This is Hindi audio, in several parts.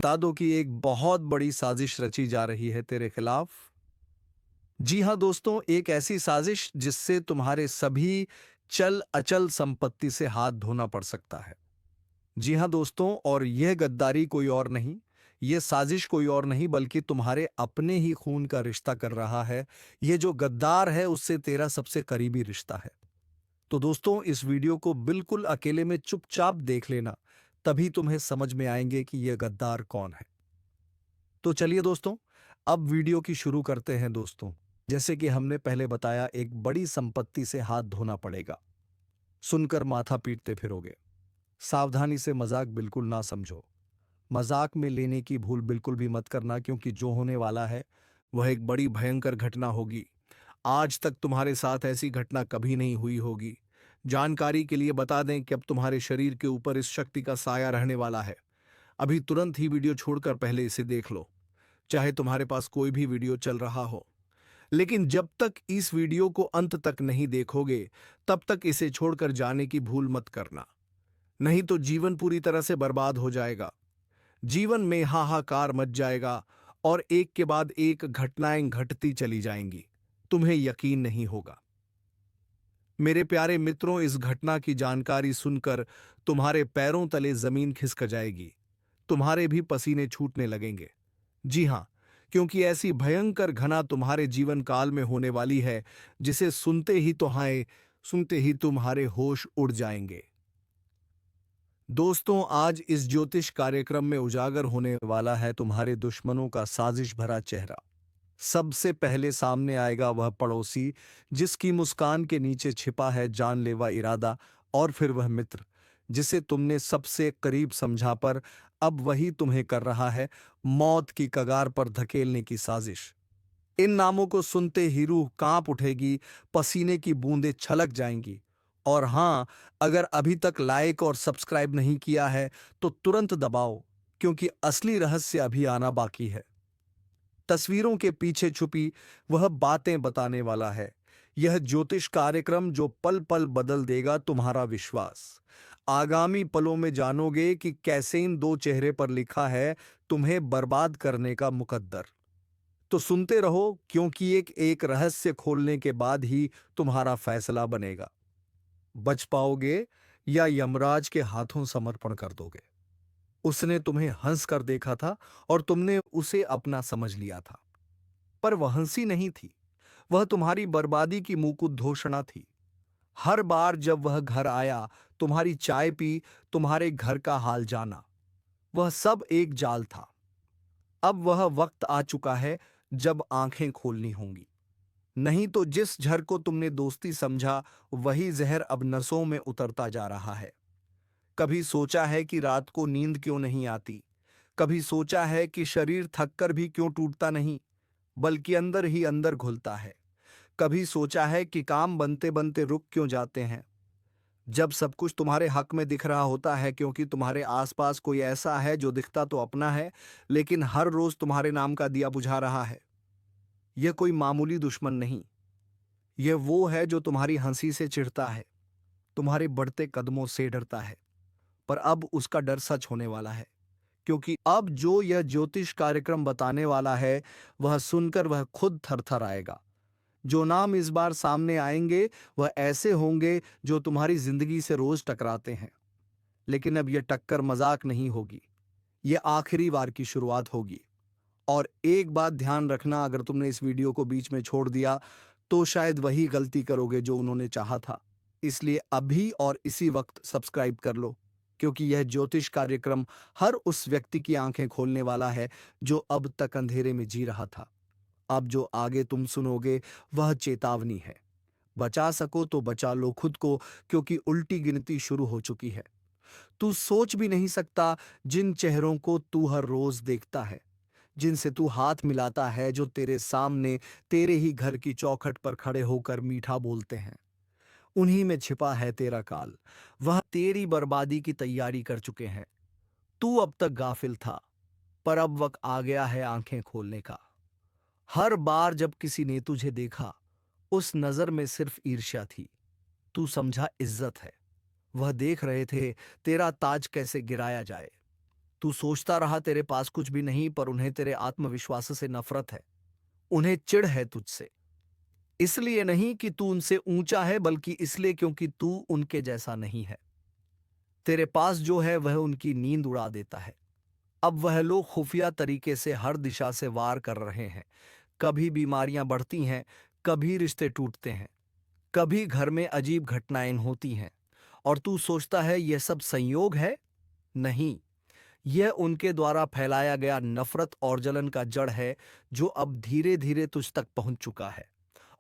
बता दो कि एक बहुत बड़ी साजिश रची जा रही है तेरे खिलाफ। जी हाँ दोस्तों, एक ऐसी साजिश जिससे तुम्हारे सभी चल अचल संपत्ति से हाथ धोना पड़ सकता है। जी हाँ दोस्तों, और यह गद्दारी कोई और नहीं, यह साजिश कोई और नहीं बल्कि तुम्हारे अपने ही खून का रिश्ता कर रहा है। यह जो गद्दार है उससे तेरा सबसे करीबी रिश्ता है। तो दोस्तों, इस वीडियो को बिल्कुल अकेले में चुपचाप देख लेना, तभी तुम्हें समझ में आएंगे कि यह गद्दार कौन है। तो चलिए दोस्तों, अब वीडियो की शुरू करते हैं दोस्तों। जैसे कि हमने पहले बताया, एक बड़ी संपत्ति से हाथ धोना पड़ेगा। सुनकर माथा पीटते फिरोगे। सावधानी से मजाक बिल्कुल ना समझो। मजाक में लेने की भूल बिल्कुल भी मत करना, क्योंकि जो होने वाला है वह एक बड़ी भयंकर घटना होगी। आज तक तुम्हारे साथ ऐसी घटना कभी नहीं हुई होगी। जानकारी के लिए बता दें कि अब तुम्हारे शरीर के ऊपर इस शक्ति का साया रहने वाला है। अभी तुरंत ही वीडियो छोड़कर पहले इसे देख लो, चाहे तुम्हारे पास कोई भी वीडियो चल रहा हो। लेकिन जब तक इस वीडियो को अंत तक नहीं देखोगे, तब तक इसे छोड़कर जाने की भूल मत करना, नहीं तो जीवन पूरी तरह से बर्बाद हो जाएगा। जीवन में हाहाकार मच जाएगा और एक के बाद एक घटनाएं घटती चली जाएंगी। तुम्हें यकीन नहीं होगा। मेरे प्यारे मित्रों, इस घटना की जानकारी सुनकर तुम्हारे पैरों तले जमीन खिसक जाएगी। तुम्हारे भी पसीने छूटने लगेंगे। जी हां, क्योंकि ऐसी भयंकर घटना तुम्हारे जीवन काल में होने वाली है, जिसे सुनते ही तुम्हारे होश उड़ जाएंगे। दोस्तों, आज इस ज्योतिष कार्यक्रम में उजागर होने वाला है तुम्हारे दुश्मनों का साजिश भरा चेहरा। सबसे पहले सामने आएगा वह पड़ोसी जिसकी मुस्कान के नीचे छिपा है जानलेवा इरादा, और फिर वह मित्र जिसे तुमने सबसे करीब समझा, पर अब वही तुम्हें कर रहा है मौत की कगार पर धकेलने की साजिश। इन नामों को सुनते ही रूह कांप उठेगी, पसीने की बूंदें छलक जाएंगी। और हां, अगर अभी तक लाइक और सब्सक्राइब नहीं किया है तो तुरंत दबाओ, क्योंकि असली रहस्य अभी आना बाकी है। तस्वीरों के पीछे छुपी वह बातें बताने वाला है यह ज्योतिष कार्यक्रम, जो पल पल बदल देगा तुम्हारा विश्वास। आगामी पलों में जानोगे कि कैसे इन दो चेहरे पर लिखा है तुम्हें बर्बाद करने का मुकद्दर। तो सुनते रहो, क्योंकि एक एक रहस्य खोलने के बाद ही तुम्हारा फैसला बनेगा। बच पाओगे या यमराज के हाथों समर्पण कर दोगे। उसने तुम्हें हंस कर देखा था और तुमने उसे अपना समझ लिया था, पर वह हंसी नहीं थी, वह तुम्हारी बर्बादी की मुंहकुद्घोषणा थी। हर बार जब वह घर आया, तुम्हारी चाय पी, तुम्हारे घर का हाल जाना, वह सब एक जाल था। अब वह वक्त आ चुका है जब आंखें खोलनी होंगी, नहीं तो जिस जहर को तुमने दोस्ती समझा, वही जहर अब नसों में उतरता जा रहा है। कभी सोचा है कि रात को नींद क्यों नहीं आती? कभी सोचा है कि शरीर थककर भी क्यों टूटता नहीं, बल्कि अंदर ही अंदर घुलता है? कभी सोचा है कि काम बनते बनते रुक क्यों जाते हैं, जब सब कुछ तुम्हारे हक में दिख रहा होता है? क्योंकि तुम्हारे आसपास कोई ऐसा है जो दिखता तो अपना है, लेकिन हर रोज तुम्हारे नाम का दिया बुझा रहा है। यह कोई मामूली दुश्मन नहीं, यह वो है जो तुम्हारी हंसी से चिढ़ता है, तुम्हारे बढ़ते कदमों से डरता है। पर अब उसका डर सच होने वाला है, क्योंकि अब जो यह ज्योतिष कार्यक्रम बताने वाला है, वह सुनकर वह खुद थरथर आएगा। जो नाम इस बार सामने आएंगे वह ऐसे होंगे जो तुम्हारी जिंदगी से रोज टकराते हैं। लेकिन अब यह टक्कर मजाक नहीं होगी, यह आखिरी बार की शुरुआत होगी। और एक बात ध्यान रखना, अगर तुमने इस वीडियो को बीच में छोड़ दिया तो शायद वही गलती करोगे जो उन्होंने चाहा था। इसलिए अभी और इसी वक्त सब्सक्राइब कर लो, क्योंकि यह ज्योतिष कार्यक्रम हर उस व्यक्ति की आंखें खोलने वाला है जो अब तक अंधेरे में जी रहा था। अब जो आगे तुम सुनोगे वह चेतावनी है। बचा सको तो बचा लो खुद को, क्योंकि उल्टी गिनती शुरू हो चुकी है। तू सोच भी नहीं सकता जिन चेहरों को तू हर रोज देखता है, जिनसे तू हाथ मिलाता है, जो तेरे सामने तेरे ही घर की चौखट पर खड़े होकर मीठा बोलते हैं, उन्हीं में छिपा है तेरा काल। वह तेरी बर्बादी की तैयारी कर चुके हैं। तू अब तक गाफिल था, पर अब वक्त आ गया है आंखें खोलने का। हर बार जब किसी ने तुझे देखा, उस नजर में सिर्फ ईर्ष्या थी। तू समझा इज्जत है। वह देख रहे थे तेरा ताज कैसे गिराया जाए। तू सोचता रहा तेरे पास कुछ भी नहीं, पर उन्हें तेरे आत्मविश्वास से नफरत है। उन्हें चिढ़ है तुझसे। इसलिए नहीं कि तू उनसे ऊंचा है, बल्कि इसलिए क्योंकि तू उनके जैसा नहीं है। तेरे पास जो है वह उनकी नींद उड़ा देता है। अब वह लोग खुफिया तरीके से हर दिशा से वार कर रहे हैं। कभी बीमारियां बढ़ती हैं, कभी रिश्ते टूटते हैं, कभी घर में अजीब घटनाएं होती हैं। और तू सोचता है यह सब संयोग है। नहीं, यह उनके द्वारा फैलाया गया नफरत और जलन का जड़ है, जो अब धीरे धीरे तुझ तक पहुंच चुका है।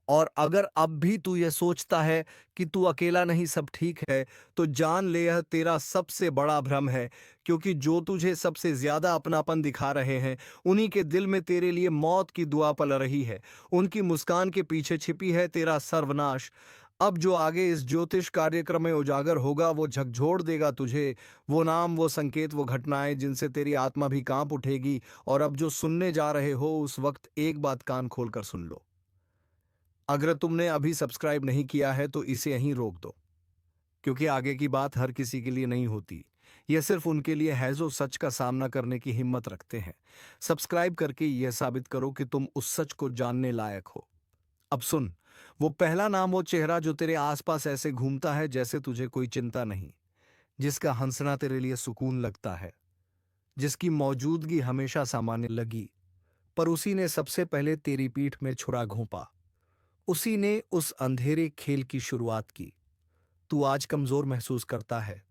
और अगर अब भी तू यह सोचता है कि तू अकेला नहीं, सब ठीक है, तो जान ले यह तेरा सबसे बड़ा भ्रम है। क्योंकि जो तुझे सबसे ज्यादा अपनापन दिखा रहे हैं, उन्हीं के दिल में तेरे लिए मौत की दुआ पल रही है। उनकी मुस्कान के पीछे छिपी है तेरा सर्वनाश। अब जो आगे इस ज्योतिष कार्यक्रम में उजागर होगा, वो झकझोर देगा तुझे। वो नाम, वो संकेत, वो घटनाएं जिनसे तेरी आत्मा भी कांप उठेगी। और अब जो सुनने जा रहे हो, उस वक्त एक बात कान खोलकर सुन लो। अगर तुमने अभी सब्सक्राइब नहीं किया है तो इसे यहीं रोक दो, क्योंकि आगे की बात हर किसी के लिए नहीं होती। यह सिर्फ उनके लिए है जो सच का सामना करने की हिम्मत रखते हैं। सब्सक्राइब करके यह साबित करो कि तुम उस सच को जानने लायक हो। अब सुन, वो पहला नाम, वो चेहरा जो तेरे आसपास ऐसे घूमता है जैसे तुझे कोई चिंता नहीं, जिसका हंसना तेरे लिए सुकून लगता है, जिसकी मौजूदगी हमेशा सामान्य लगी, पर उसी ने सबसे पहले तेरी पीठ में छुरा घोंपा। उसी ने उस अंधेरे खेल की शुरुआत की। तू आज कमजोर महसूस करता है,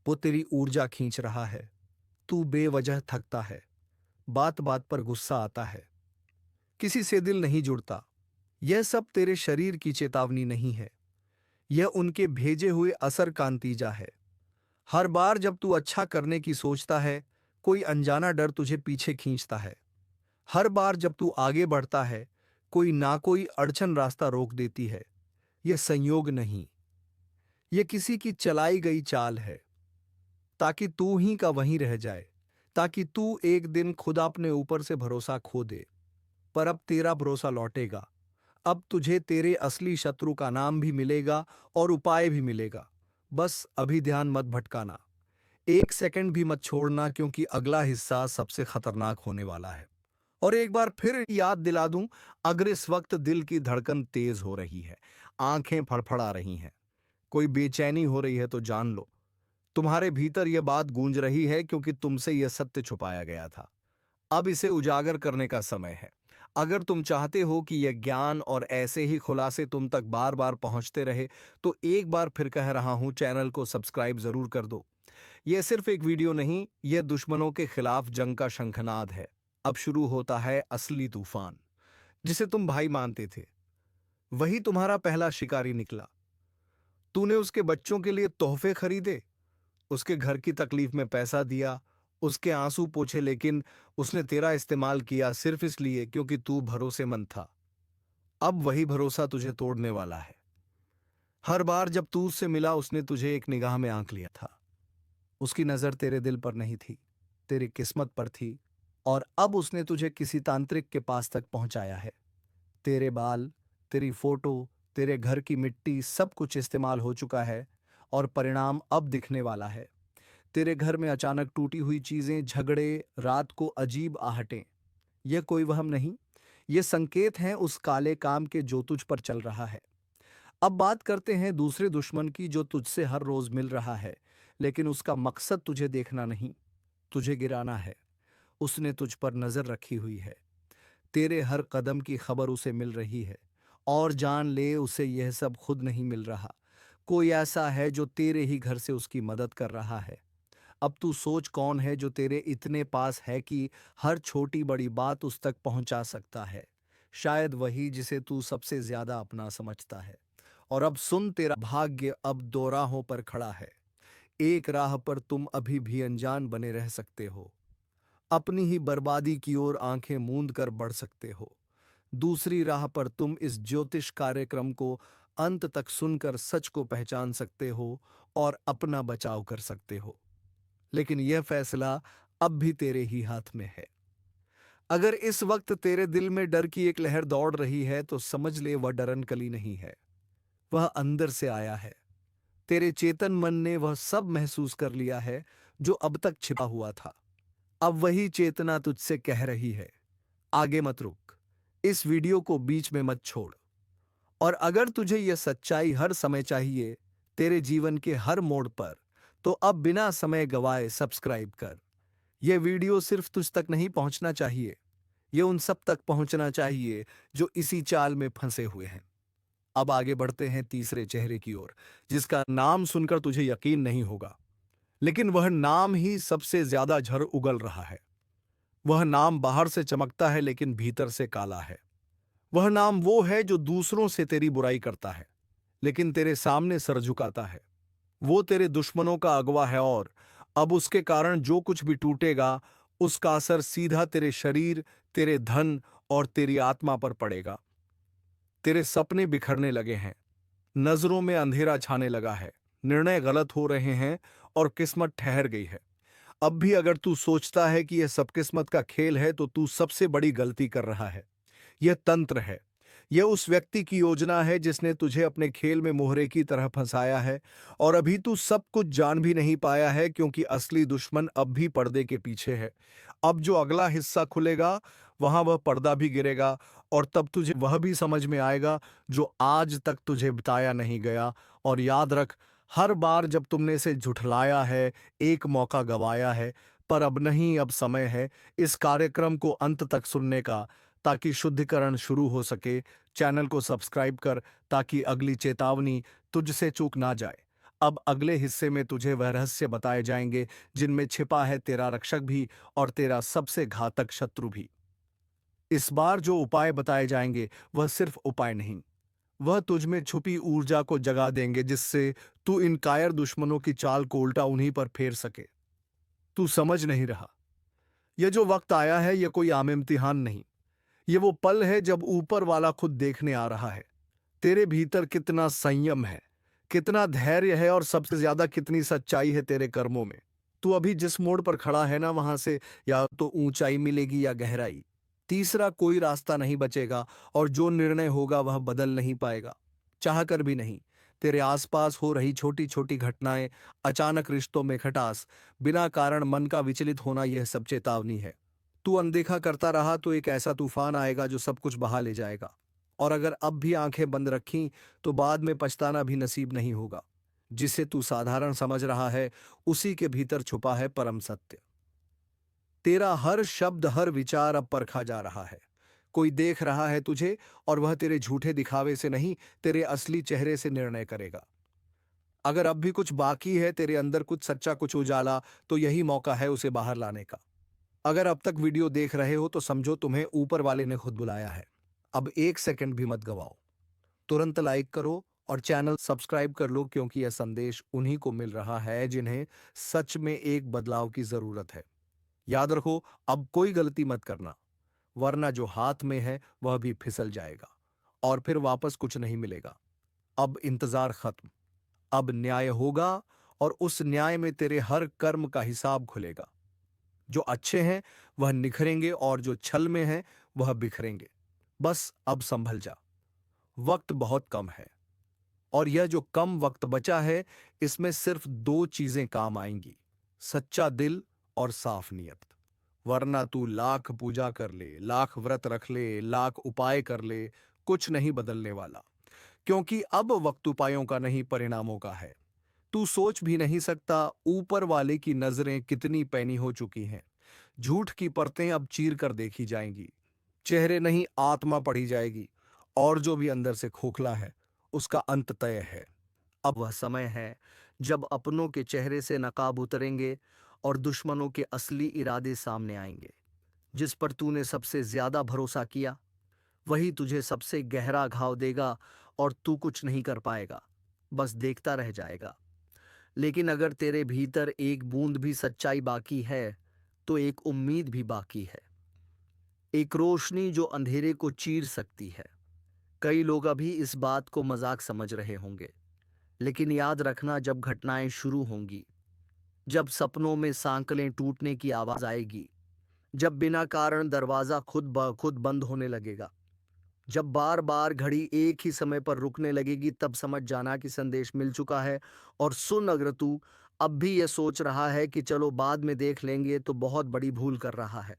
वो तेरी ऊर्जा खींच रहा है। तू बेवजह थकता है, बात बात पर गुस्सा आता है, किसी से दिल नहीं जुड़ता। यह सब तेरे शरीर की चेतावनी नहीं है, यह उनके भेजे हुए असर का नतीजा है। हर बार जब तू अच्छा करने की सोचता है, कोई अनजाना डर तुझे पीछे खींचता है। हर बार जब तू आगे बढ़ता है, कोई ना कोई अड़चन रास्ता रोक देती है। यह संयोग नहीं, यह किसी की चलाई गई चाल है, ताकि तू ही का वहीं रह जाए, ताकि तू एक दिन खुद अपने ऊपर से भरोसा खो दे। पर अब तेरा भरोसा लौटेगा। अब तुझे तेरे असली शत्रु का नाम भी मिलेगा और उपाय भी मिलेगा। बस अभी ध्यान मत भटकाना, एक सेकंड भी मत छोड़ना, क्योंकि अगला हिस्सा सबसे खतरनाक होने वाला है। और एक बार फिर याद दिला दूं, अगर इस वक्त दिल की धड़कन तेज हो रही है, आंखें फड़फड़ा रही हैं, कोई बेचैनी हो रही है, तो जान लो तुम्हारे भीतर यह बात गूंज रही है, क्योंकि तुमसे यह सत्य छुपाया गया था। अब इसे उजागर करने का समय है। अगर तुम चाहते हो कि यह ज्ञान और ऐसे ही खुलासे तुम तक बार बार पहुंचते रहे, तो एक बार फिर कह रहा हूं, चैनल को सब्सक्राइब जरूर कर दो। यह सिर्फ एक वीडियो नहीं, यह दुश्मनों के खिलाफ जंग का शंखनाद है। अब शुरू होता है असली तूफान। जिसे तुम भाई मानते थे, वही तुम्हारा पहला शिकारी निकला। तूने उसके बच्चों के लिए तोहफे खरीदे, उसके घर की तकलीफ में पैसा दिया, उसके आंसू पोंछे, लेकिन उसने तेरा इस्तेमाल किया सिर्फ इसलिए क्योंकि तू भरोसेमंद था। अब वही भरोसा तुझे तोड़ने वाला है। हर बार जब तू उससे मिला, उसने तुझे एक निगाह में आंक लिया था। उसकी नजर तेरे दिल पर नहीं थी, तेरी किस्मत पर थी। और अब उसने तुझे किसी तांत्रिक के पास तक पहुंचाया है। तेरे बाल, तेरी फोटो, तेरे घर की मिट्टी, सब कुछ इस्तेमाल हो चुका है। और परिणाम अब दिखने वाला है। तेरे घर में अचानक टूटी हुई चीजें, झगड़े, रात को अजीब आहटें। यह कोई वहम नहीं, ये संकेत हैं उस काले काम के जो तुझ पर चल रहा है। अब बात करते हैं दूसरे दुश्मन की, जो तुझसे हर रोज मिल रहा है, लेकिन उसका मकसद तुझे देखना नहीं, तुझे गिराना है। उसने तुझ पर नजर रखी हुई है, तेरे हर कदम की खबर उसे मिल रही है। और जान ले, उसे यह सब खुद नहीं मिल रहा, कोई ऐसा है जो तेरे ही घर से उसकी मदद कर रहा है। अब तू सोच, कौन है जो तेरे इतने पास है कि हर छोटी बड़ी बात उस तक पहुंचा सकता है? शायद वही जिसे तू सबसे ज्यादा अपना समझता है। और अब सुन, तेरा भाग्य अब दो राहों पर खड़ा है। एक राह पर तुम अभी भी अनजान बने रह सकते हो, अपनी ही बर्बादी की ओर आंखें मूंद कर बढ़ सकते हो। दूसरी राह पर तुम इस ज्योतिष कार्यक्रम को अंत तक सुनकर सच को पहचान सकते हो और अपना बचाव कर सकते हो। लेकिन यह फैसला अब भी तेरे ही हाथ में है। अगर इस वक्त तेरे दिल में डर की एक लहर दौड़ रही है, तो समझ ले वह डर नकली नहीं है, वह अंदर से आया है। तेरे चेतन मन ने वह सब महसूस कर लिया है जो अब तक छिपा हुआ था। अब वही चेतना तुझसे कह रही है, आगे मत रुक, इस वीडियो को बीच में मत छोड़। और अगर तुझे यह सच्चाई हर समय चाहिए, तेरे जीवन के हर मोड़ पर, तो अब बिना समय गवाए सब्सक्राइब कर। यह वीडियो सिर्फ तुझ तक नहीं पहुंचना चाहिए, यह उन सब तक पहुंचना चाहिए जो इसी चाल में फंसे हुए हैं। अब आगे बढ़ते हैं तीसरे चेहरे की ओर, जिसका नाम सुनकर तुझे यकीन नहीं होगा, लेकिन वह नाम ही सबसे ज्यादा झड़ उगल रहा है। वह नाम बाहर से चमकता है लेकिन भीतर से काला है। वह नाम वो है जो दूसरों से तेरी बुराई करता है लेकिन तेरे सामने सर झुकाता है। वो तेरे दुश्मनों का अगवा है और अब उसके कारण जो कुछ भी टूटेगा, उसका असर सीधा तेरे शरीर, तेरे धन और तेरी आत्मा पर पड़ेगा। तेरे सपने बिखरने लगे हैं, नजरों में अंधेरा छाने लगा है, निर्णय गलत हो रहे हैं और किस्मत ठहर गई है। अब भी अगर तू सोचता है कि यह सब किस्मत का खेल है, तो तू सबसे बड़ी गलती कर रहा है। यह तंत्र है। यह उस व्यक्ति की योजना है जिसने तुझे अपने खेल में मोहरे की तरह फंसाया है, और अभी तू सब कुछ जान भी नहीं पाया है, क्योंकि असली दुश्मन अब भी पर्दे के पीछे है। अब जो अगला हिस्सा खुलेगा, वहां वह पर्दा भी गिरेगा, और तब तुझे वह भी समझ में आएगा जो आज तक तुझे बताया नहीं गया। और याद रख, हर बार जब तुमने इसे झुठलाया है, एक मौका गवाया है, पर अब नहीं, अब समय है इस कार्यक्रम को अंत तक सुनने का, ताकि शुद्धिकरण शुरू हो सके। चैनल को सब्सक्राइब कर ताकि अगली चेतावनी तुझसे चूक ना जाए। अब अगले हिस्से में तुझे वह रहस्य बताए जाएंगे जिनमें छिपा है तेरा रक्षक भी और तेरा सबसे घातक शत्रु भी। इस बार जो उपाय बताए जाएंगे वह सिर्फ उपाय नहीं, वह तुझ में छुपी ऊर्जा को जगा देंगे, जिससे तू इन कायर दुश्मनों की चाल को उल्टा उन्हीं पर फेर सके। तू समझ नहीं रहा, यह जो वक्त आया है यह कोई आम इम्तिहान नहीं, ये वो पल है जब ऊपर वाला खुद देखने आ रहा है तेरे भीतर कितना संयम है, कितना धैर्य है, और सबसे ज्यादा कितनी सच्चाई है तेरे कर्मों में। तू अभी जिस मोड़ पर खड़ा है ना, वहां से या तो ऊंचाई मिलेगी या गहराई। तीसरा कोई रास्ता नहीं बचेगा, और जो निर्णय होगा वह बदल नहीं पाएगा, चाह कर भी नहीं। तेरे आसपास हो रही छोटी छोटी घटनाएं, अचानक रिश्तों में खटास, बिना कारण मन का विचलित होना, यह सब चेतावनी है। तू अनदेखा करता रहा तो एक ऐसा तूफान आएगा जो सब कुछ बहा ले जाएगा। और अगर अब भी आंखें बंद रखीं, तो बाद में पछताना भी नसीब नहीं होगा। जिसे तू साधारण समझ रहा है, उसी के भीतर छुपा है परम सत्य। तेरा हर शब्द, हर विचार अब परखा जा रहा है। कोई देख रहा है तुझे, और वह तेरे झूठे दिखावे से नहीं, तेरे असली चेहरे से निर्णय करेगा। अगर अब भी कुछ बाकी है, तेरे अंदर कुछ सच्चा, कुछ उजाला, तो यही मौका है उसे बाहर लाने का। अगर अब तक वीडियो देख रहे हो तो समझो तुम्हें ऊपर वाले ने खुद बुलाया है। अब एक सेकंड भी मत गवाओ, तुरंत लाइक करो और चैनल सब्सक्राइब कर लो, क्योंकि यह संदेश उन्हीं को मिल रहा है जिन्हें सच में एक बदलाव की जरूरत है। याद रखो, अब कोई गलती मत करना, वरना जो हाथ में है वह भी फिसल जाएगा और फिर वापस कुछ नहीं मिलेगा। अब इंतजार खत्म, अब न्याय होगा, और उस न्याय में तेरे हर कर्म का हिसाब खुलेगा। जो अच्छे हैं वह निखरेंगे, और जो छल में हैं वह बिखरेंगे। बस अब संभल जा, वक्त बहुत कम है, और यह जो कम वक्त बचा है, इसमें सिर्फ दो चीजें काम आएंगी, सच्चा दिल और साफ नियत। वरना तू लाख पूजा कर ले, लाख व्रत रख ले, लाख उपाय कर ले, कुछ नहीं बदलने वाला। क्योंकि अब वक्त उपायों का नहीं, परिणामों का है। तू सोच भी नहीं सकता ऊपर वाले की नजरें कितनी पैनी हो चुकी हैं। झूठ की परतें अब चीर कर देखी जाएंगी, चेहरे नहीं, आत्मा पढ़ी जाएगी, और जो भी अंदर से खोखला है उसका अंत तय है। अब वह समय है जब अपनों के चेहरे से नकाब उतरेंगे और दुश्मनों के असली इरादे सामने आएंगे। जिस पर तूने सबसे ज्यादा भरोसा किया, वही तुझे सबसे गहरा घाव देगा, और तू कुछ नहीं कर पाएगा, बस देखता रह जाएगा। लेकिन अगर तेरे भीतर एक बूंद भी सच्चाई बाकी है, तो एक उम्मीद भी बाकी है, एक रोशनी जो अंधेरे को चीर सकती है। कई लोग अभी इस बात को मजाक समझ रहे होंगे, लेकिन याद रखना, जब घटनाएं शुरू होंगी, जब सपनों में सांकलें टूटने की आवाज आएगी, जब बिना कारण दरवाजा खुद ब खुद बंद होने लगेगा, जब बार बार घड़ी एक ही समय पर रुकने लगेगी, तब समझ जाना कि संदेश मिल चुका है। और सुन, अगर तू अब भी यह सोच रहा है कि चलो बाद में देख लेंगे, तो बहुत बड़ी भूल कर रहा है।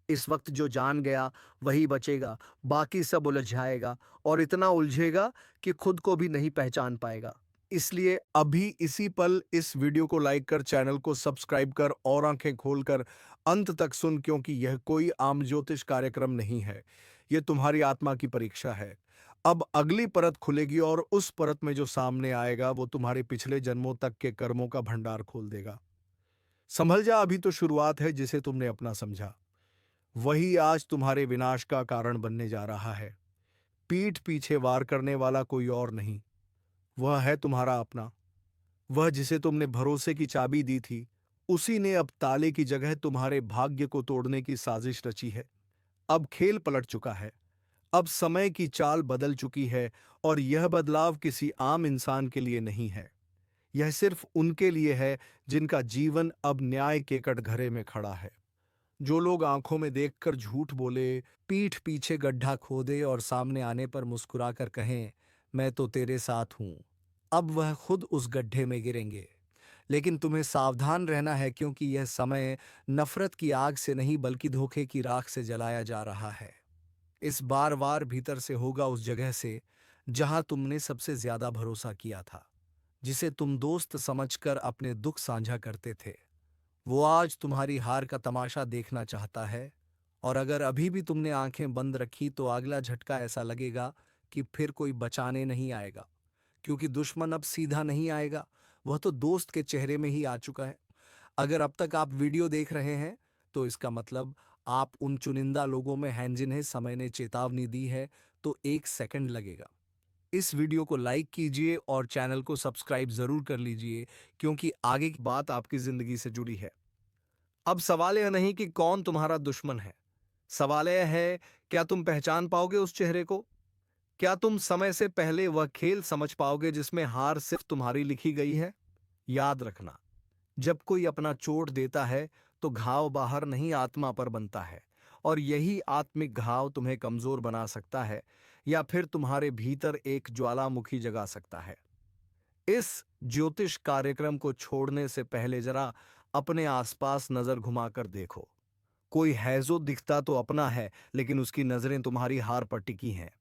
इस वक्त जो जान गया वही बचेगा, बाकी सब उलझ जाएगा और इतना उलझेगा कि खुद को भी नहीं पहचान पाएगा। इसलिए अभी इसी पल इस वीडियो को लाइक कर, चैनल को सब्सक्राइब कर और आंखें खोलकर अंत तक सुन, क्योंकि यह कोई आम ज्योतिष कार्यक्रम नहीं है। यह तुम्हारी आत्मा की परीक्षा है। अब अगली परत खुलेगी और उस परत में जो सामने आएगा वो तुम्हारे पिछले जन्मों तक के कर्मों का भंडार खोल देगा। संभल जा, अभी तो शुरुआत है। जिसे तुमने अपना समझा वही आज तुम्हारे विनाश का कारण बनने जा रहा है। पीठ पीछे वार करने वाला कोई और नहीं, वह है तुम्हारा अपना। वह जिसे तुमने भरोसे की चाबी दी थी, उसी ने अब ताले की जगह तुम्हारे भाग्य को तोड़ने की साजिश रची है। अब खेल पलट चुका है। अब समय की चाल बदल चुकी है और यह बदलाव किसी आम इंसान के लिए नहीं है। यह सिर्फ उनके लिए है जिनका जीवन अब न्याय के कटघरे में खड़ा है। जो लोग आंखों में देखकर झूठ बोले, पीठ पीछे गड्ढा खोदे और सामने आने पर मुस्कुराकर कहें, मैं तो तेरे साथ हूं, अब वह खुद उस गड्ढे में गिरेंगे। लेकिन तुम्हें सावधान रहना है, क्योंकि यह समय नफरत की आग से नहीं बल्कि धोखे की राख से जलाया जा रहा है। इस बार वार भीतर से होगा, उस जगह से जहां तुमने सबसे ज्यादा भरोसा किया था, जिसे तुम दोस्त समझकर अपने दुख साझा करते थे। वो आज तुम्हारी हार का तमाशा देखना चाहता है। और अगर अभी भी तुमने आंखें बंद रखी तो अगला झटका ऐसा लगेगा कि फिर कोई बचाने नहीं आएगा, क्योंकि दुश्मन अब सीधा नहीं आएगा, वह तो दोस्त के चेहरे में ही आ चुका है। अगर अब तक आप वीडियो देख रहे हैं तो इसका मतलब आप उन चुनिंदा लोगों में हैं जिन्हें समय ने चेतावनी दी है। तो 1 सेकंड लगेगा। इस वीडियो को लाइक कीजिए और चैनल को सब्सक्राइब जरूर कर लीजिए, क्योंकि आगे की बात आपकी जिंदगी से जुड़ी है। अब सवाल यह नहीं कि कौन तुम्हारा दुश्मन है, सवाल यह है, क्या तुम पहचान पाओगे उस चेहरे को? क्या तुम समय से पहले वह खेल समझ पाओगे जिसमें हार सिर्फ तुम्हारी लिखी गई है? याद रखना, जब कोई अपना चोट देता है तो घाव बाहर नहीं, आत्मा पर बनता है। और यही आत्मिक घाव तुम्हें कमजोर बना सकता है या फिर तुम्हारे भीतर एक ज्वालामुखी जगा सकता है। इस ज्योतिष कार्यक्रम को छोड़ने से पहले जरा अपने आसपास नजर घुमाकर देखो। कोई है जो दिखता तो अपना है, लेकिन उसकी नजरें तुम्हारी हार पर टिकी हैं।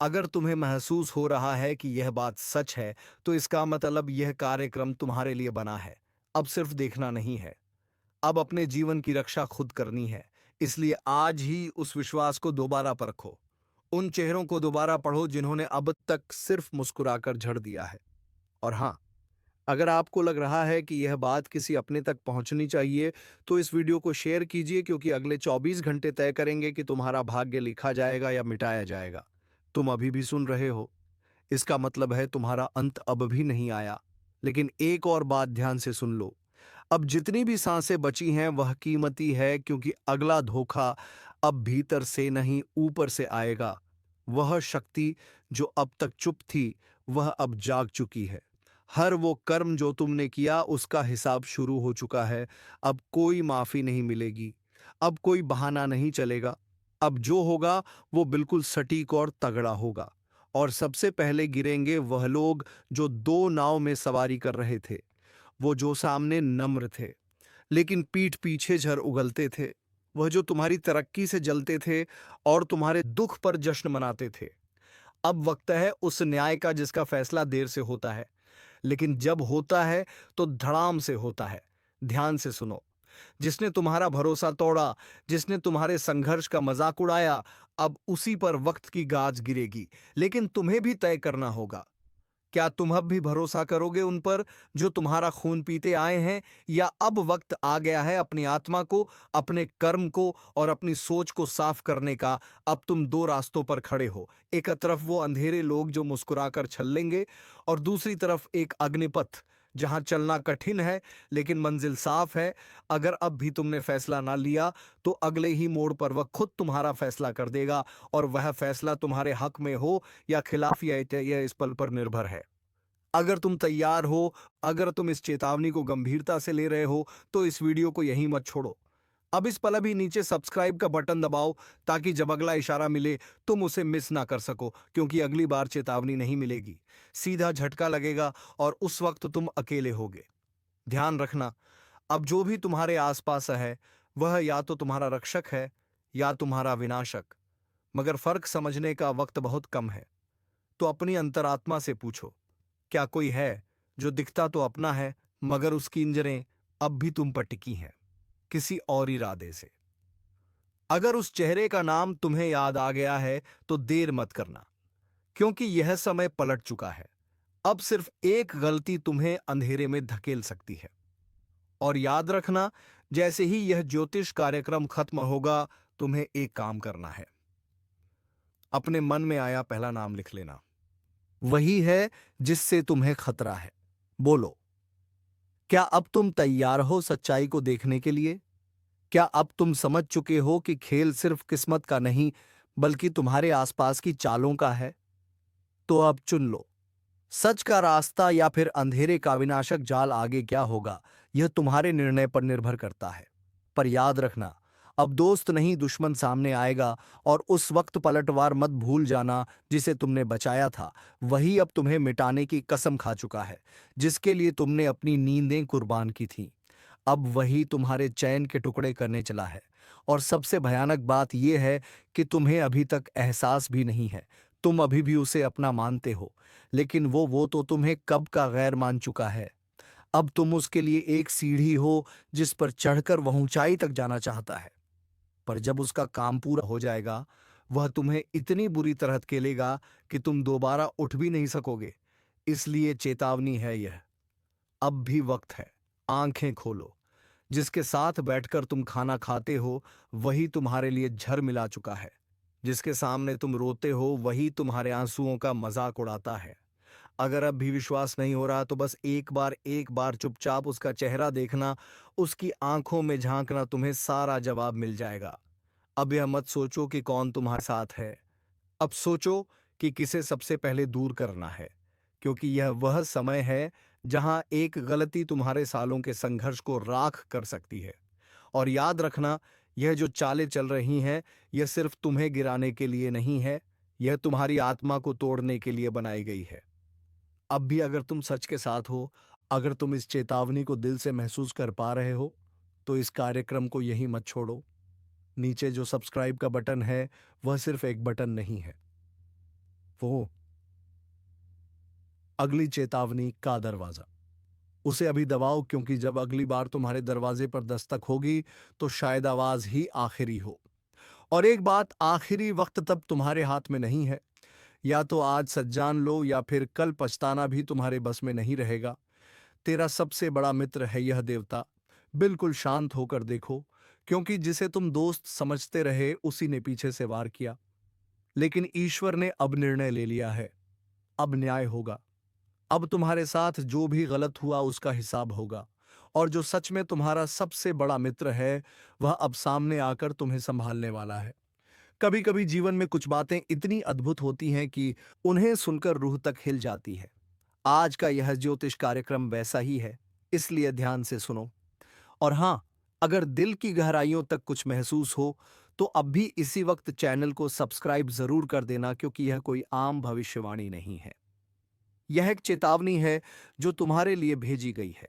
अगर तुम्हें महसूस हो रहा है कि यह बात सच है, तो इसका मतलब यह कार्यक्रम तुम्हारे लिए बना है। अब सिर्फ देखना नहीं है, अब अपने जीवन की रक्षा खुद करनी है। इसलिए आज ही उस विश्वास को दोबारा परखो। उन चेहरों को दोबारा पढ़ो जिन्होंने अब तक सिर्फ मुस्कुराकर झड़ दिया है। और हाँ, अगर आपको लग रहा है कि यह बात किसी अपने तक पहुंचनी चाहिए, तो इस वीडियो को शेयर कीजिए, क्योंकि अगले 24 घंटे तय करेंगे कि तुम्हारा भाग्य लिखा जाएगा या मिटाया जाएगा। तुम अभी भी सुन रहे हो, इसका मतलब है तुम्हारा अंत अब भी नहीं आया। लेकिन एक और बात ध्यान से सुन लो, अब जितनी भी सांसें बची हैं वह कीमती है, क्योंकि अगला धोखा अब भीतर से नहीं ऊपर से आएगा। वह शक्ति जो अब तक चुप थी, वह अब जाग चुकी है। हर वो कर्म जो तुमने किया उसका हिसाब शुरू हो चुका है। अब कोई माफी नहीं मिलेगी, अब कोई बहाना नहीं चलेगा। अब जो होगा वो बिल्कुल सटीक और तगड़ा होगा। और सबसे पहले गिरेंगे वह लोग जो दो नाव में सवारी कर रहे थे, वो जो सामने नम्र थे लेकिन पीठ पीछे झर उगलते थे, वह जो तुम्हारी तरक्की से जलते थे और तुम्हारे दुख पर जश्न मनाते थे। अब वक्त है उस न्याय का जिसका फैसला देर से होता है, लेकिन जब होता है तो धड़ाम से होता है। ध्यान से सुनो, जिसने तुम्हारा भरोसा तोड़ा, जिसने तुम्हारे संघर्ष का मजाक उड़ाया, अब उसी पर वक्त की गाज गिरेगी। लेकिन तुम्हें भी तय करना होगा, क्या तुम अब भी भरोसा करोगे उन पर जो तुम्हारा खून पीते आए हैं, या अब वक्त आ गया है अपनी आत्मा को, अपने कर्म को और अपनी सोच को साफ करने का? अब तुम दो रास्तों पर खड़े हो, एक तरफ वो अंधेरे लोग जो मुस्कुराकर छल्लेंगे, और दूसरी तरफ एक अग्निपथ जहां चलना कठिन है लेकिन मंजिल साफ है। अगर अब भी तुमने फैसला ना लिया तो अगले ही मोड़ पर वह खुद तुम्हारा फैसला कर देगा, और वह फैसला तुम्हारे हक में हो या खिलाफ, यह इस पल पर निर्भर है। अगर तुम तैयार हो, अगर तुम इस चेतावनी को गंभीरता से ले रहे हो, तो इस वीडियो को यहीं मत छोड़ो। अब इस पल अभी नीचे सब्सक्राइब का बटन दबाओ, ताकि जब अगला इशारा मिले तुम उसे मिस ना कर सको, क्योंकि अगली बार चेतावनी नहीं मिलेगी, सीधा झटका लगेगा और उस वक्त तुम अकेले होगे। ध्यान रखना, अब जो भी तुम्हारे आसपास है वह या तो तुम्हारा रक्षक है या तुम्हारा विनाशक, मगर फर्क समझने का वक्त बहुत कम है। तो अपनी अंतरात्मा से पूछो, क्या कोई है जो दिखता तो अपना है मगर उसकी इंजरें अब भी तुम पर टिकी हैं, किसी और इरादे से। अगर उस चेहरे का नाम तुम्हें याद आ गया है तो देर मत करना, क्योंकि यह समय पलट चुका है। अब सिर्फ एक गलती तुम्हें अंधेरे में धकेल सकती है। और याद रखना, जैसे ही यह ज्योतिष कार्यक्रम खत्म होगा, तुम्हें एक काम करना है। अपने मन में आया पहला नाम लिख लेना, वही है जिससे तुम्हें खतरा है। बोलो, क्या अब तुम तैयार हो सच्चाई को देखने के लिए? क्या अब तुम समझ चुके हो कि खेल सिर्फ किस्मत का नहीं, बल्कि तुम्हारे आसपास की चालों का है? तो अब चुन लो, सच का रास्ता या फिर अंधेरे का विनाशक जाल। आगे क्या होगा, यह तुम्हारे निर्णय पर निर्भर करता है। पर याद रखना, अब दोस्त नहीं दुश्मन सामने आएगा, और उस वक्त पलटवार मत भूल जाना जिसे तुमने बचाया था। वही अब तुम्हें मिटाने की कसम खा चुका है, जिसके लिए तुमने अपनी नींदें कुर्बान की थीं। अब वही तुम्हारे चैन के टुकड़े करने चला है। और सबसे भयानक बात यह है कि तुम्हें अभी तक एहसास भी नहीं है। तुम अभी भी उसे अपना मानते हो, लेकिन वो तो तुम्हें कब का गैर मान चुका है। अब तुम उसके लिए एक सीढ़ी हो जिस पर चढ़कर वह ऊंचाई तक जाना चाहता है। पर जब उसका काम पूरा हो जाएगा, वह तुम्हें इतनी बुरी तरह धकेलेगा कि तुम दोबारा उठ भी नहीं सकोगे। इसलिए चेतावनी है यह, अब भी वक्त है। आंखें खोलो, जिसके साथ बैठकर तुम खाना खाते हो वही तुम्हारे लिए झर मिला चुका है। जिसके सामने तुम रोते हो वही तुम्हारे आंसुओं का मजाक उड़ाता है। अगर अब भी विश्वास नहीं हो रहा तो बस एक बार चुपचाप उसका चेहरा देखना, उसकी आंखों में झांकना, तुम्हें सारा जवाब मिल जाएगा। अब यह मत सोचो कि कौन तुम्हारे साथ है, अब सोचो कि किसे सबसे पहले दूर करना है, क्योंकि यह वह समय है जहां एक गलती तुम्हारे सालों के संघर्ष को राख कर सकती है। और याद रखना, यह जो चालें चल रही हैं, यह सिर्फ तुम्हें गिराने के लिए नहीं है, यह तुम्हारी आत्मा को तोड़ने के लिए बनाई गई है। अब भी अगर तुम सच के साथ हो, अगर तुम इस चेतावनी को दिल से महसूस कर पा रहे हो, तो इस कार्यक्रम को यहीं मत छोड़ो। नीचे जो सब्सक्राइब का बटन है, वह सिर्फ एक बटन नहीं है, वो अगली चेतावनी का दरवाजा। उसे अभी दबाओ, क्योंकि जब अगली बार तुम्हारे दरवाजे पर दस्तक होगी तो शायद आवाज ही आखिरी हो। और एक बात, आखिरी वक्त तब तुम्हारे हाथ में नहीं है। या तो आज सच जान लो या फिर कल पछताना भी तुम्हारे बस में नहीं रहेगा। तेरा सबसे बड़ा मित्र है यह देवता। बिल्कुल शांत होकर देखो, क्योंकि जिसे तुम दोस्त समझते रहे उसी ने पीछे से वार किया। लेकिन ईश्वर ने अब निर्णय ले लिया है, अब न्याय होगा। अब तुम्हारे साथ जो भी गलत हुआ उसका हिसाब होगा। और जो सच में तुम्हारा सबसे बड़ा मित्र है, वह अब सामने आकर तुम्हें संभालने वाला है। कभी कभी जीवन में कुछ बातें इतनी अद्भुत होती हैं कि उन्हें सुनकर रूह तक हिल जाती है। आज का यह ज्योतिष कार्यक्रम वैसा ही है, इसलिए ध्यान से सुनो। और हाँ, अगर दिल की गहराइयों तक कुछ महसूस हो तो अब भी इसी वक्त चैनल को सब्सक्राइब जरूर कर देना, क्योंकि यह कोई आम भविष्यवाणी नहीं है। यह एक चेतावनी है जो तुम्हारे लिए भेजी गई है।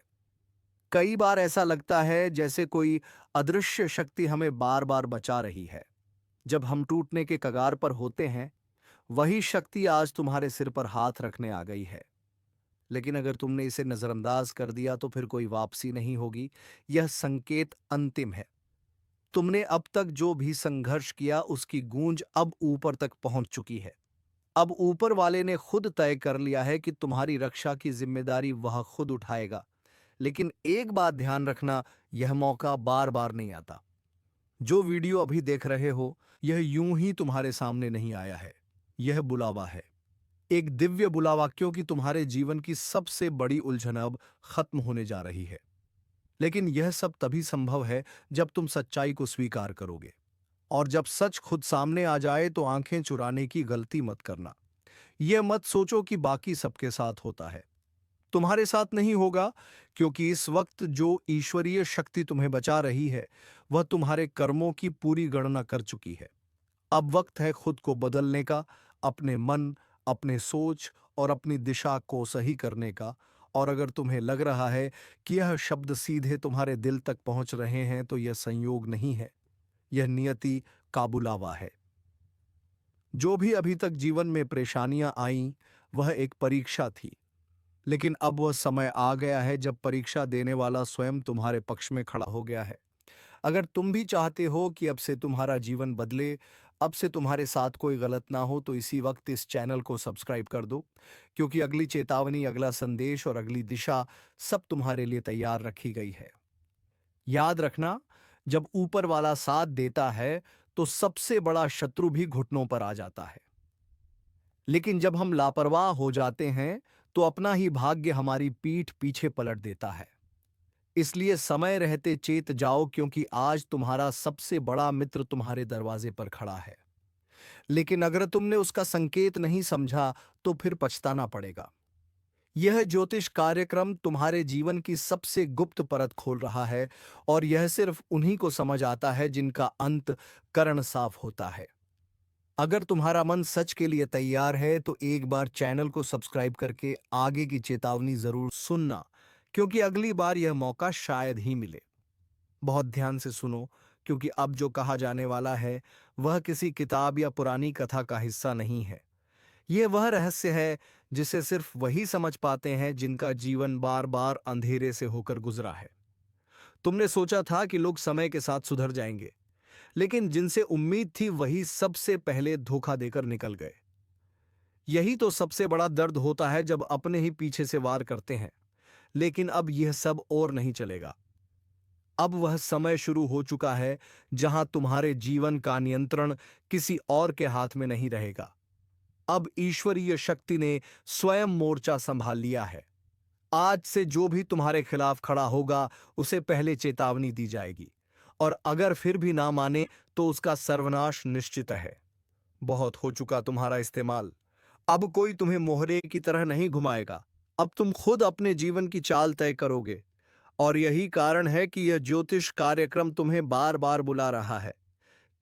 कई बार ऐसा लगता है जैसे कोई अदृश्य शक्ति हमें बार बार बचा रही है। जब हम टूटने के कगार पर होते हैं, वही शक्ति आज तुम्हारे सिर पर हाथ रखने आ गई है। लेकिन अगर तुमने इसे नजरअंदाज कर दिया तो फिर कोई वापसी नहीं होगी। यह संकेत अंतिम है। तुमने अब तक जो भी संघर्ष किया उसकी गूंज अब ऊपर तक पहुंच चुकी है। अब ऊपर वाले ने खुद तय कर लिया है कि तुम्हारी रक्षा की जिम्मेदारी वह खुद उठाएगा। लेकिन एक बात ध्यान रखना, यह मौका बार बार नहीं आता। जो वीडियो अभी देख रहे हो, यह यूं ही तुम्हारे सामने नहीं आया है। यह बुलावा है, एक दिव्य बुलावा, क्योंकि तुम्हारे जीवन की सबसे बड़ी उलझन अब खत्म होने जा रही है। लेकिन यह सब तभी संभव है जब तुम सच्चाई को स्वीकार करोगे। और जब सच खुद सामने आ जाए तो आंखें चुराने की गलती मत करना। यह मत सोचो कि बाकी सबके साथ होता है, तुम्हारे साथ नहीं होगा। क्योंकि इस वक्त जो ईश्वरीय शक्ति तुम्हें बचा रही है, वह तुम्हारे कर्मों की पूरी गणना कर चुकी है। अब वक्त है खुद को बदलने का, अपने मन, अपने सोच और अपनी दिशा को सही करने का। और अगर तुम्हें लग रहा है कि यह शब्द सीधे तुम्हारे दिल तक पहुंच रहे हैं तो यह संयोग नहीं है, यह नियति का बुलावा है। जो भी अभी तक जीवन में परेशानियां आईं, वह एक परीक्षा थी, लेकिन अब वह समय आ गया है जब परीक्षा देने वाला स्वयं तुम्हारे पक्ष में खड़ा हो गया है। अगर तुम भी चाहते हो कि अब से तुम्हारा जीवन बदले, अब से तुम्हारे साथ कोई गलत ना हो, तो इसी वक्त इस चैनल को सब्सक्राइब कर दो, क्योंकि अगली चेतावनी, अगला संदेश और अगली दिशा सब तुम्हारे लिए तैयार रखी गई है। याद रखना, जब ऊपर वाला साथ देता है तो सबसे बड़ा शत्रु भी घुटनों पर आ जाता है, लेकिन जब हम लापरवाह हो जाते हैं तो अपना ही भाग्य हमारी पीठ पीछे पलट देता है। इसलिए समय रहते चेत जाओ, क्योंकि आज तुम्हारा सबसे बड़ा मित्र तुम्हारे दरवाजे पर खड़ा है। लेकिन अगर तुमने उसका संकेत नहीं समझा तो फिर पछताना पड़ेगा। यह ज्योतिष कार्यक्रम तुम्हारे जीवन की सबसे गुप्त परत खोल रहा है, और यह सिर्फ उन्हीं को समझ आता है जिनका अंत कर्ण साफ होता है। अगर तुम्हारा मन सच के लिए तैयार है तो एक बार चैनल को सब्सक्राइब करके आगे की चेतावनी जरूर सुनना, क्योंकि अगली बार यह मौका शायद ही मिले। बहुत ध्यान से सुनो, क्योंकि अब जो कहा जाने वाला है वह किसी किताब या पुरानी कथा का हिस्सा नहीं है। यह वह रहस्य है जिसे सिर्फ वही समझ पाते हैं जिनका जीवन बार बार अंधेरे से होकर गुजरा है। तुमने सोचा था कि लोग समय के साथ सुधर जाएंगे, लेकिन जिनसे उम्मीद थी वही सबसे पहले धोखा देकर निकल गए। यही तो सबसे बड़ा दर्द होता है जब अपने ही पीछे से वार करते हैं। लेकिन अब यह सब और नहीं चलेगा। अब वह समय शुरू हो चुका है जहां तुम्हारे जीवन का नियंत्रण किसी और के हाथ में नहीं रहेगा। अब ईश्वरीय शक्ति ने स्वयं मोर्चा संभाल लिया है। आज से जो भी तुम्हारे खिलाफ खड़ा होगा उसे पहले चेतावनी दी जाएगी, और अगर फिर भी ना माने तो उसका सर्वनाश निश्चित है। बहुत हो चुका तुम्हारा इस्तेमाल। अब कोई तुम्हें मोहरे की तरह नहीं घुमाएगा। अब तुम खुद अपने जीवन की चाल तय करोगे, और यही कारण है कि यह ज्योतिष कार्यक्रम तुम्हें बार बार बुला रहा है।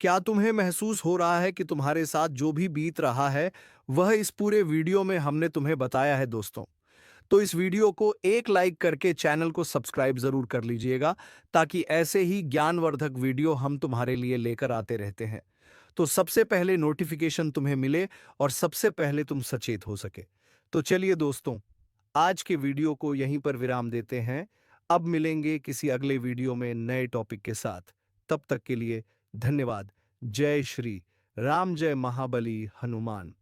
क्या तुम्हें महसूस हो रहा है कि तुम्हारे साथ जो भी बीत रहा है वह इस पूरे वीडियो में हमने तुम्हें बताया है दोस्तों? तो इस वीडियो को एक लाइक करके चैनल को सब्सक्राइब जरूर कर लीजिएगा, ताकि ऐसे ही ज्ञानवर्धक वीडियो हम तुम्हारे लिए लेकर आते रहते हैं। तो सबसे पहले नोटिफिकेशन तुम्हें मिले और सबसे पहले तुम सचेत हो सके। तो चलिए दोस्तों, आज के वीडियो को यहीं पर विराम देते हैं। अब मिलेंगे किसी अगले वीडियो में नए टॉपिक के साथ। तब तक के लिए धन्यवाद। जय श्री राम, जय महाबली हनुमान।